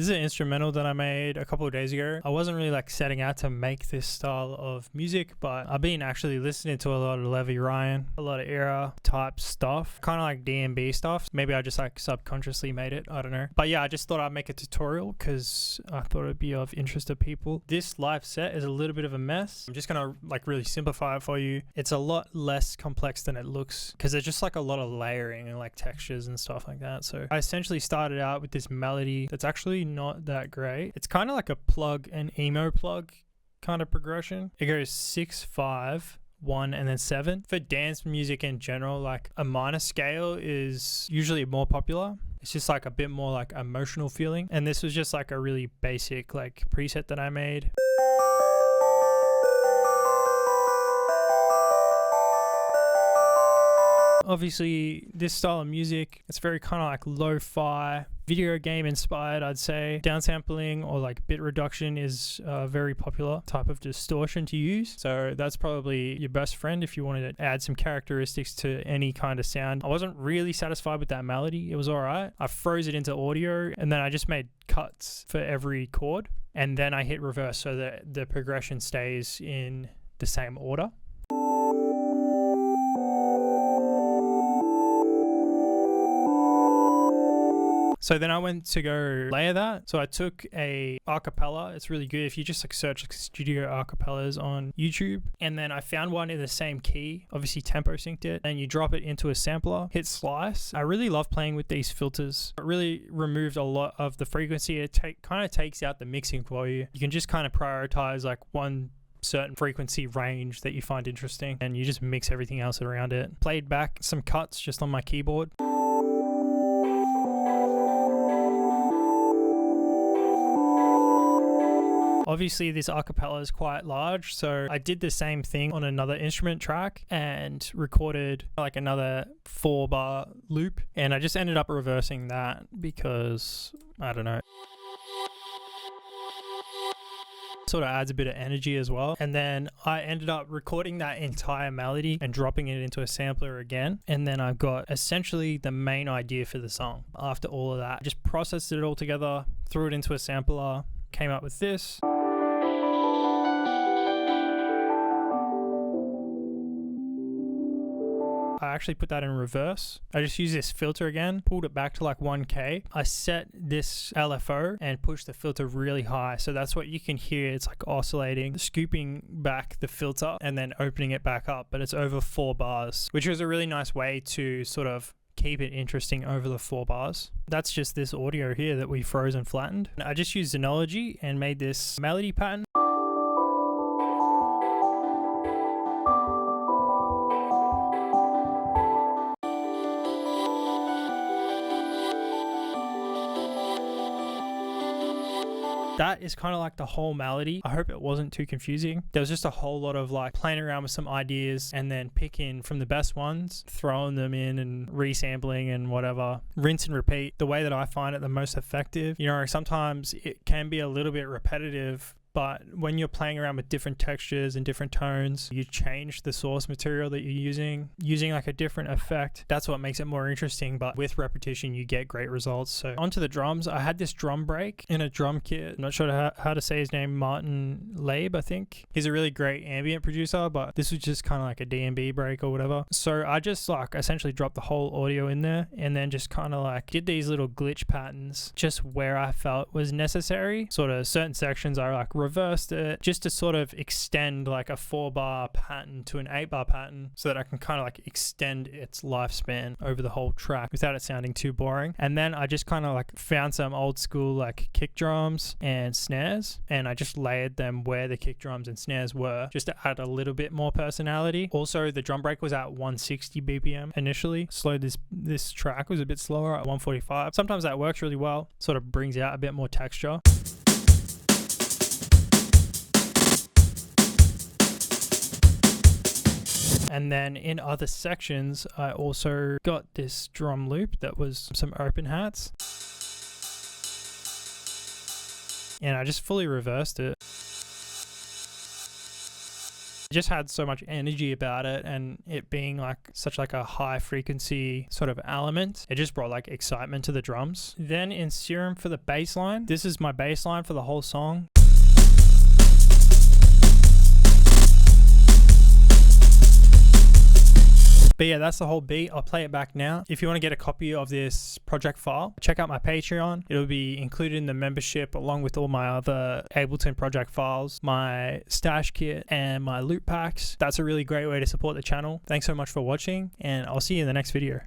This is an instrumental that I made a couple of days ago. I wasn't really like setting out to make this style of music, but I've been actually listening to a lot of Levy Ryan, a lot of era type stuff, kind of like D&B stuff. Maybe I just like subconsciously made it, I don't know. But yeah, I just thought I'd make a tutorial because I thought it'd be of interest to people. This live set is a little bit of a mess. I'm just gonna like really simplify it for you. It's a lot less complex than it looks because there's just like a lot of layering and like textures and stuff like that. So I essentially started out with this melody that's actually not that great. It's kind of like a plug and emo plug kind of progression. It goes 6, 5, 1 and then 7. For dance music in general, like a minor scale is usually more popular. It's just like a bit more like emotional feeling. And this was just like a really basic like preset that I made. Obviously, this style of music, it's very kind of like lo-fi, video game inspired, I'd say. Downsampling or like bit reduction is a very popular type of distortion to use. So that's probably your best friend if you wanted to add some characteristics to any kind of sound. I wasn't really satisfied with that melody. It was all right. I froze it into audio and then I just made cuts for every chord. And then I hit reverse so that the progression stays in the same order. So then I went to go layer that. So I took a acapella. It's really good if you just like search like studio acapellas on YouTube. And then I found one in the same key, obviously tempo synced it, and you drop it into a sampler, hit slice. I really love playing with these filters. It really removed a lot of the frequency. It kind of takes out the mixing for you. You can just kind of prioritize like one certain frequency range that you find interesting and you just mix everything else around it. Played back some cuts just on my keyboard. Obviously this acapella is quite large, so I did the same thing on another instrument track and recorded like another 4-bar loop, and I just ended up reversing that because I don't know, sort of adds a bit of energy as well. And then I ended up recording that entire melody and dropping it into a sampler again, and then I've got essentially the main idea for the song. After all of that, just processed it all together, threw it into a sampler, came up with this. I actually put that in reverse. I just used this filter again, pulled it back to like 1K. I set this LFO and pushed the filter really high. So that's what you can hear. It's like oscillating, scooping back the filter and then opening it back up. But it's over 4 bars, which was a really nice way to sort of keep it interesting over the 4 bars. That's just this audio here that we froze and flattened. I just used Xenology and made this melody pattern. That is kind of like the whole melody. I hope it wasn't too confusing. There was just a whole lot of like playing around with some ideas and then picking from the best ones, throwing them in and resampling and whatever. Rinse and repeat. The way that I find it the most effective. You know, sometimes it can be a little bit repetitive, but when you're playing around with different textures and different tones, you change the source material that you're using like a different effect. That's what makes it more interesting, but with repetition, you get great results. So onto the drums. I had this drum break in a drum kit. I'm not sure how to say his name, Martin Labe, I think. He's a really great ambient producer, but this was just kind of like a D&B break or whatever. So I just like essentially dropped the whole audio in there and then just kind of like did these little glitch patterns just where I felt was necessary. Sort of certain sections I like reversed it just to sort of extend like a 4-bar pattern to an 8-bar pattern so that I can kind of like extend its lifespan over the whole track without it sounding too boring. And then I just kind of like found some old school like kick drums and snares, and I just layered them where the kick drums and snares were just to add a little bit more personality. Also, the drum break was at 160 BPM initially. Slowed this track was a bit slower at 145. Sometimes that works really well, sort of brings out a bit more texture. And then in other sections, I also got this drum loop that was some open hats. And I just fully reversed it. It just had so much energy about it, and it being like such like a high frequency sort of element, it just brought like excitement to the drums. Then in Serum for the bass line, this is my bass line for the whole song. But yeah, that's the whole beat. I'll play it back now. If you want to get a copy of this project file, check out my Patreon. It'll be included in the membership along with all my other Ableton project files, my stash kit, and my loop packs. That's a really great way to support the channel. Thanks so much for watching, and I'll see you in the next video.